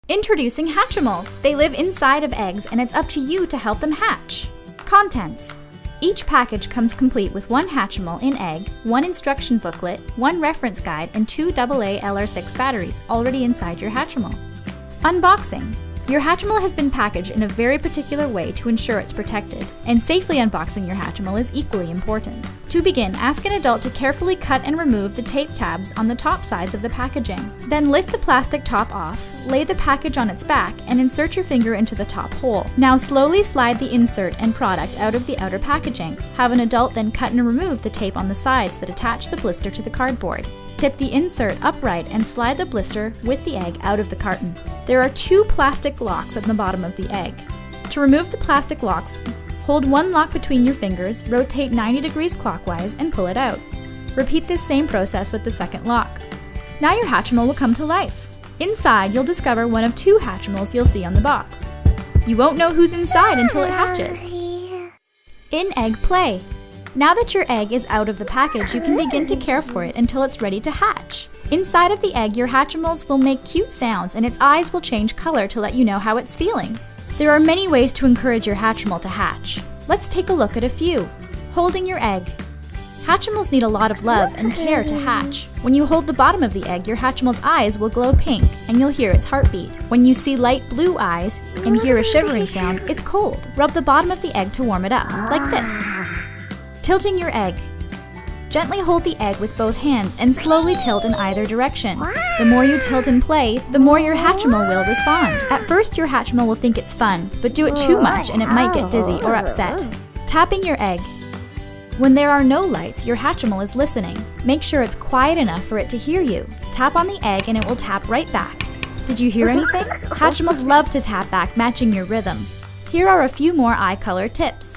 Introducing Hatchimals. They live inside of eggs and it's up to you to help them hatch. Contents. Each package comes complete with one Hatchimal in egg, one instruction booklet, one reference guide, and two AA LR6 batteries already inside your Hatchimal. Unboxing. Your Hatchimal has been packaged in a very particular way to ensure it's protected, and safely unboxing your Hatchimal is equally important. To begin, ask an adult to carefully cut and remove the tape tabs on the top sides of the packaging. Then lift the plastic top off, lay the package on its back, and insert your finger into the top hole. Now slowly slide the insert and product out of the outer packaging. Have an adult then cut and remove the tape on the sides that attach the blister to the cardboard. Tip the insert upright and slide the blister with the egg out of the carton. There are two plastic locks at the bottom of the egg. To remove the plastic locks, hold one lock between your fingers, rotate 90 degrees clockwise, and pull it out. Repeat this same process with the second lock. Now your Hatchimal will come to life. Inside, you'll discover one of two Hatchimals you'll see on the box. You won't know who's inside until it hatches. In-egg play. Now that your egg is out of the package, you can begin to care for it until it's ready to hatch. Inside of the egg, your Hatchimals will make cute sounds and its eyes will change color to let you know how it's feeling. There are many ways to encourage your Hatchimal to hatch. Let's take a look at a few. Holding your egg. Hatchimals need a lot of love and care to hatch. When you hold the bottom of the egg, your Hatchimal's eyes will glow pink and you'll hear its heartbeat. When you see light blue eyes and hear a shivering sound, it's cold. Rub the bottom of the egg to warm it up, like this. Tilting your egg. Gently hold the egg with both hands and slowly tilt in either direction. The more you tilt and play, the more your Hatchimal will respond. At first, your Hatchimal will think it's fun, but do it too much and it might get dizzy or upset. Tapping your egg. When there are no lights, your Hatchimal is listening. Make sure it's quiet enough for it to hear you. Tap on the egg and it will tap right back. Did you hear anything? Hatchimals love to tap back, matching your rhythm. Here are a few more eye color tips.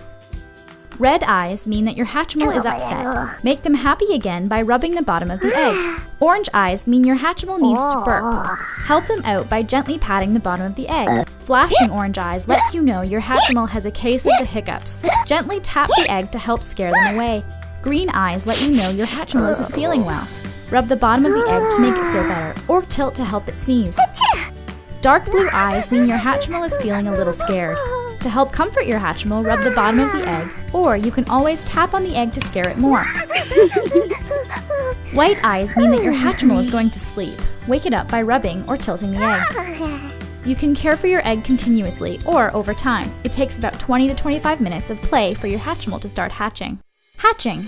Red eyes mean that your Hatchimal is upset. Make them happy again by rubbing the bottom of the egg. Orange eyes mean your Hatchimal needs to burp. Help them out by gently patting the bottom of the egg. Flashing orange eyes lets you know your Hatchimal has a case of the hiccups. Gently tap the egg to help scare them away. Green eyes let you know your Hatchimal isn't feeling well. Rub the bottom of the egg to make it feel better, or tilt to help it sneeze. Dark blue eyes mean your Hatchimal is feeling a little scared. To help comfort your Hatchimal, rub the bottom of the egg, or you can always tap on the egg to scare it more. White eyes mean that your Hatchimal is going to sleep. Wake it up by rubbing or tilting the egg. You can care for your egg continuously or over time. It takes about 20 to 25 minutes of play for your Hatchimal to start hatching. Hatching.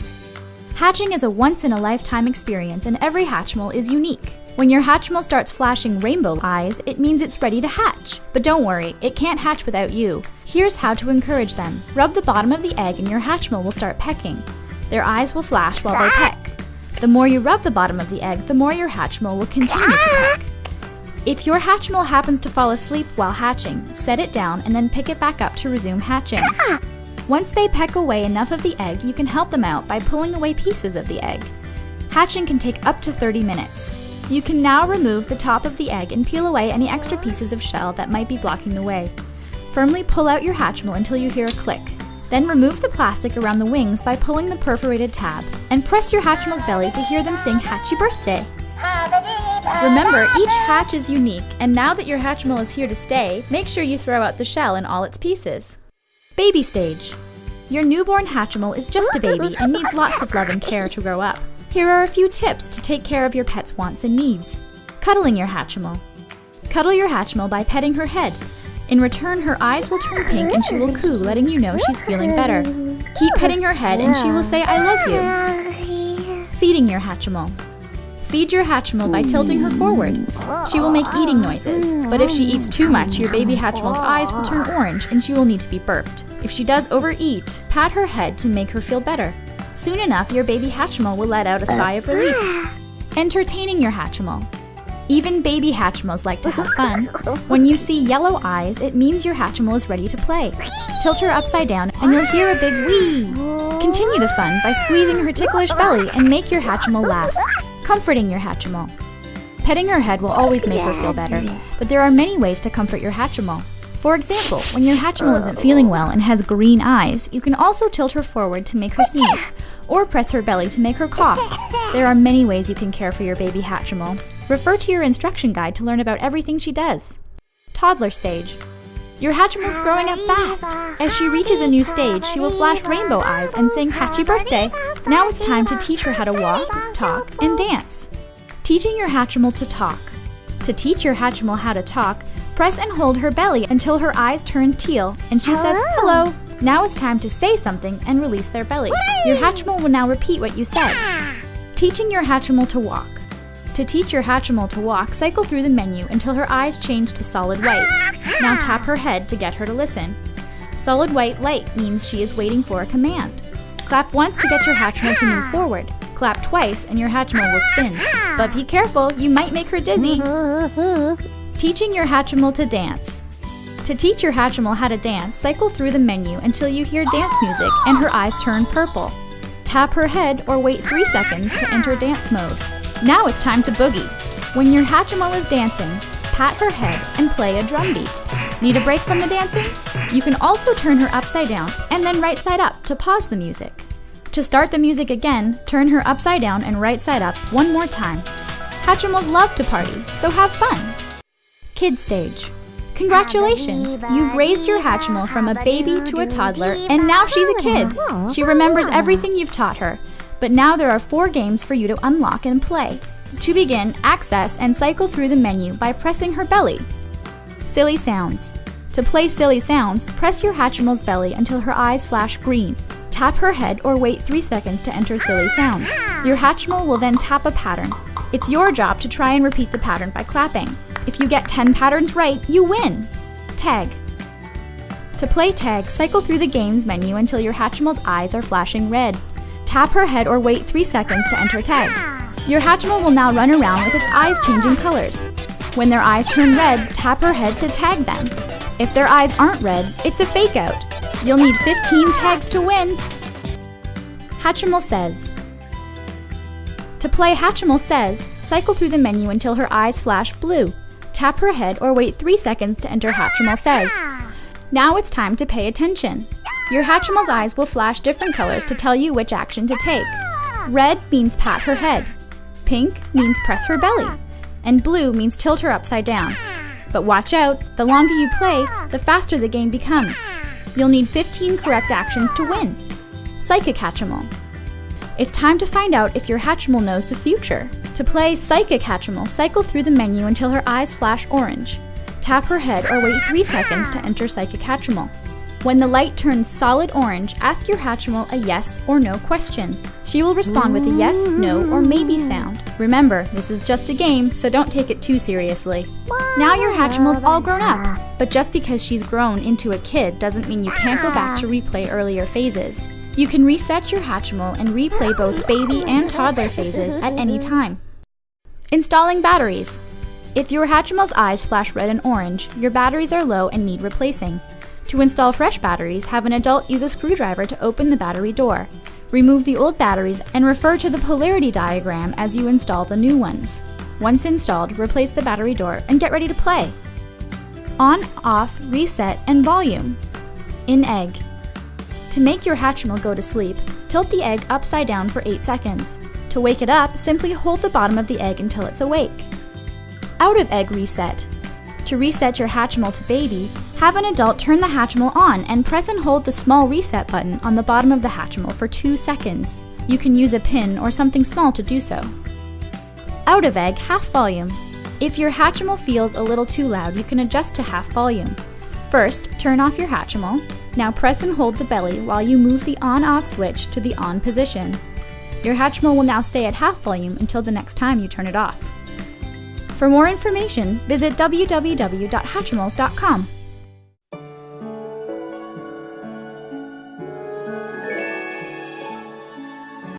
Hatching is a once-in-a-lifetime experience and every Hatchimal is unique. When your Hatchimal starts flashing rainbow eyes, it means it's ready to hatch. But don't worry, it can't hatch without you. Here's how to encourage them. Rub the bottom of the egg and your Hatchimal will start pecking. Their eyes will flash while they peck. The more you rub the bottom of the egg, the more your Hatchimal will continue to peck. If your Hatchimal happens to fall asleep while hatching, set it down and then pick it back up to resume hatching. Once they peck away enough of the egg, you can help them out by pulling away pieces of the egg. Hatching can take up to 30 minutes. You can now remove the top of the egg and peel away any extra pieces of shell that might be blocking the way. Firmly pull out your Hatchimal until you hear a click. Then remove the plastic around the wings by pulling the perforated tab, and press your Hatchimal's belly to hear them sing Hatchy Birthday. Remember, each hatch is unique, and now that your Hatchimal is here to stay, make sure you throw out the shell in all its pieces. Baby stage. Your newborn Hatchimal is just a baby and needs lots of love and care to grow up. Here are a few tips to take care of your pet's wants and needs. Cuddling your Hatchimal. Cuddle your Hatchimal by petting her head. In return, her eyes will turn pink and she will coo, letting you know she's feeling better. Keep petting her head and she will say, "I love you." Feeding your Hatchimal. Feed your Hatchimal by tilting her forward. She will make eating noises, but if she eats too much, your baby Hatchimal's eyes will turn orange and she will need to be burped. If she does overeat, pat her head to make her feel better. Soon enough, your baby Hatchimal will let out a sigh of relief. Entertaining your Hatchimal. Even baby Hatchimals like to have fun. When you see yellow eyes, it means your Hatchimal is ready to play. Tilt her upside down and you'll hear a big wee. Continue the fun by squeezing her ticklish belly and make your Hatchimal laugh. Comforting your Hatchimal. Petting her head will always make her feel better, but there are many ways to comfort your Hatchimal. For example, when your Hatchimal isn't feeling well and has green eyes, you can also tilt her forward to make her sneeze, or press her belly to make her cough. There are many ways you can care for your baby Hatchimal. Refer to your instruction guide to learn about everything she does. Toddler stage. Your Hatchimal's growing up fast. As she reaches a new stage, she will flash rainbow eyes and sing Hatchy Birthday. Now it's time to teach her how to walk, talk, and dance. Teaching your Hatchimal to talk. To teach your Hatchimal how to talk, press and hold her belly until her eyes turn teal and she says, "Hello." Now it's time to say something and release their belly. Your Hatchimal will now repeat what you said. Teaching your Hatchimal to walk. To teach your Hatchimal to walk, cycle through the menu until her eyes change to solid white. Now tap her head to get her to listen. Solid white light means she is waiting for a command. Clap once to get your Hatchimal to move forward. Clap twice and your Hatchimal will spin. But be careful, you might make her dizzy. Teaching your Hatchimal to dance. To teach your Hatchimal how to dance, cycle through the menu until you hear dance music and her eyes turn purple. Tap her head or wait 3 seconds to enter dance mode. Now it's time to boogie. When your Hatchimal is dancing, pat her head and play a drum beat. Need a break from the dancing? You can also turn her upside down and then right side up to pause the music. To start the music again, turn her upside down and right side up one more time. Hatchimals love to party, so have fun. Kid stage. Congratulations! You've raised your Hatchimal from a baby to a toddler, and now she's a kid. She remembers everything you've taught her. But now there are 4 games for you to unlock and play. To begin, access and cycle through the menu by pressing her belly. Silly sounds. To play silly sounds, press your Hatchimal's belly until her eyes flash green. Tap her head or wait 3 seconds to enter silly sounds. Your Hatchimal will then tap a pattern. It's your job to try and repeat the pattern by clapping. If you get 10 patterns right, you win! Tag. To play tag, cycle through the games menu until your Hatchimal's eyes are flashing red. Tap her head or wait 3 seconds to enter tag. Your Hatchimal will now run around with its eyes changing colors. When their eyes turn red, tap her head to tag them. If their eyes aren't red, it's a fake out. You'll need 15 tags to win. Hatchimal says. To play Hatchimal says, cycle through the menu until her eyes flash blue. Tap her head or wait 3 seconds to enter Hatchimal says. Now it's time to pay attention. Your Hatchimal's eyes will flash different colors to tell you which action to take. Red means pat her head. Pink means press her belly. And blue means tilt her upside down. But watch out, the longer you play, the faster the game becomes. You'll need 15 correct actions to win. Psychic Hatchimal. It's time to find out if your Hatchimal knows the future. To play Psychic Hatchimal, cycle through the menu until her eyes flash orange. Tap her head or wait 3 seconds to enter Psychic Hatchimal. When the light turns solid orange, ask your Hatchimal a yes or no question. She will respond with a yes, no, or maybe sound. Remember, this is just a game, so don't take it too seriously. Now your Hatchimal's all grown up, but just because she's grown into a kid doesn't mean you can't go back to replay earlier phases. You can reset your Hatchimal and replay both baby and toddler phases at any time. Installing batteries. If your Hatchimal's eyes flash red and orange, your batteries are low and need replacing. To install fresh batteries, have an adult use a screwdriver to open the battery door. Remove the old batteries and refer to the polarity diagram as you install the new ones. Once installed, replace the battery door and get ready to play. On, off, reset, and volume. In egg. To make your Hatchimal go to sleep, tilt the egg upside down for 8 seconds. To wake it up, simply hold the bottom of the egg until it's awake. Out of egg reset. To reset your Hatchimal to baby, have an adult turn the Hatchimal on and press and hold the small reset button on the bottom of the Hatchimal for 2 seconds. You can use a pin or something small to do so. Out of egg, half volume. If your Hatchimal feels a little too loud, you can adjust to half volume. First, turn off your Hatchimal. Now press and hold the belly while you move the on-off switch to the on position. Your Hatchimal will now stay at half volume until the next time you turn it off. For more information, visit www.hatchimals.com.